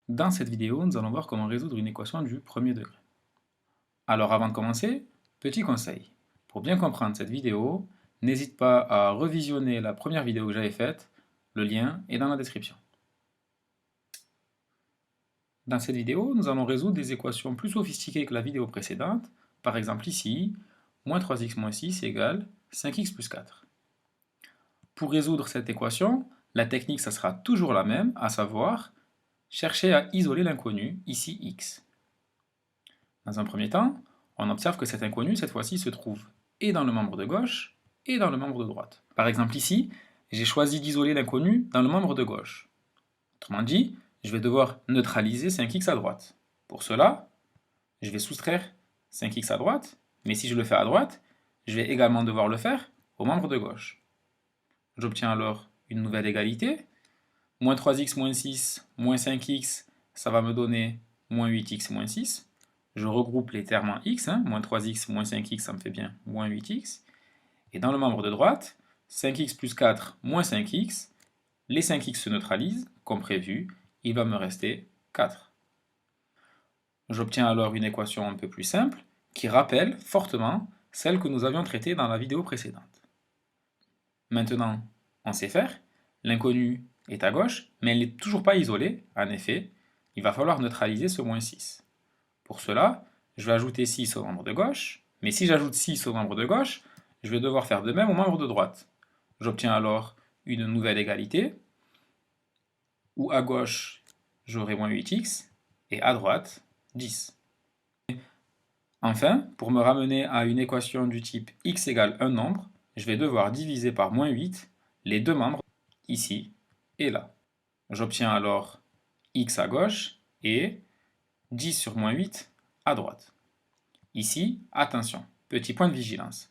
Dans cette vidéo, nous allons voir comment résoudre une équation du premier degré. Alors avant de commencer, petit conseil. Pour bien comprendre cette vidéo, n'hésite pas à revisionner la première vidéo que j'avais faite, le lien est dans la description. Dans cette vidéo, nous allons résoudre des équations plus sophistiquées que la vidéo précédente, par exemple ici, moins 3x moins 6 égale 5x plus 4. Pour résoudre cette équation, la technique ça sera toujours la même, à savoir chercher à isoler l'inconnu, ici x. Dans un premier temps, on observe que cet inconnu, cette fois-ci, se trouve et dans le membre de gauche et dans le membre de droite. Par exemple ici, j'ai choisi d'isoler l'inconnu dans le membre de gauche. Autrement dit, je vais devoir neutraliser 5x à droite. Pour cela, je vais soustraire 5x à droite, mais si je le fais à droite, je vais également devoir le faire au membre de gauche. J'obtiens alors une nouvelle égalité. Moins 3x moins 6 moins 5x, ça va me donner moins 8x moins 6. Je regroupe les termes en x, moins 3x moins 5x, ça me fait bien moins 8x. Et dans le membre de droite, 5x plus 4 moins 5x, les 5x se neutralisent, comme prévu, il va me rester 4. J'obtiens alors une équation un peu plus simple, qui rappelle fortement celle que nous avions traitée dans la vidéo précédente. Maintenant, on sait faire, l'inconnu est à gauche, mais elle n'est toujours pas isolée, en effet, il va falloir neutraliser ce moins 6. Pour cela, je vais ajouter 6 au membre de gauche, mais si j'ajoute 6 au membre de gauche, je vais devoir faire de même au membre de droite. J'obtiens alors une nouvelle égalité, où à gauche, j'aurai moins 8x, et à droite, 10. Enfin, pour me ramener à une équation du type x égale un nombre, je vais devoir diviser par moins 8 les deux membres, ici et là. J'obtiens alors x à gauche et 10 sur moins 8 à droite. Ici, attention, petit point de vigilance.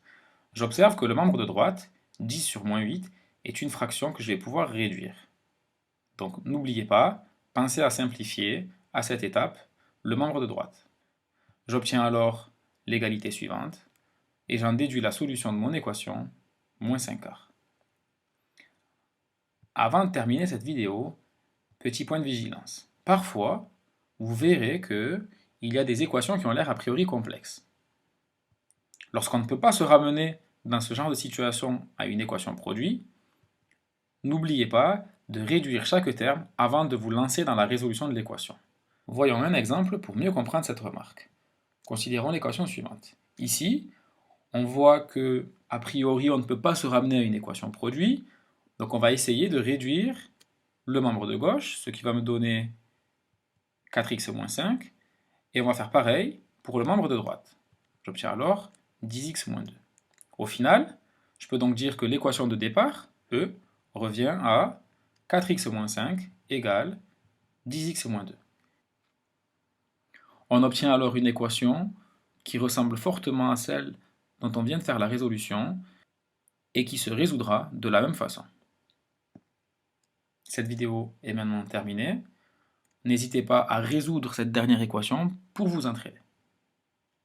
J'observe que le membre de droite, 10 sur moins 8, est une fraction que je vais pouvoir réduire. Donc n'oubliez pas, pensez à simplifier, à cette étape, le membre de droite. J'obtiens alors l'égalité suivante, et j'en déduis la solution de mon équation, moins 5 quarts. Avant de terminer cette vidéo, petit point de vigilance. Parfois, vous verrez qu'il y a des équations qui ont l'air a priori complexes. Lorsqu'on ne peut pas se ramener dans ce genre de situation à une équation produit, n'oubliez pas de réduire chaque terme avant de vous lancer dans la résolution de l'équation. Voyons un exemple pour mieux comprendre cette remarque. Considérons l'équation suivante. Ici, on voit que, a priori, on ne peut pas se ramener à une équation produit, donc on va essayer de réduire le membre de gauche, ce qui va me donner 4x moins 5, et on va faire pareil pour le membre de droite. J'obtiens alors 10x moins 2. Au final, je peux donc dire que l'équation de départ, E, revient à 4x moins 5 égale 10x moins 2. On obtient alors une équation qui ressemble fortement à celle dont on vient de faire la résolution et qui se résoudra de la même façon. Cette vidéo est maintenant terminée. N'hésitez pas à résoudre cette dernière équation pour vous entraîner.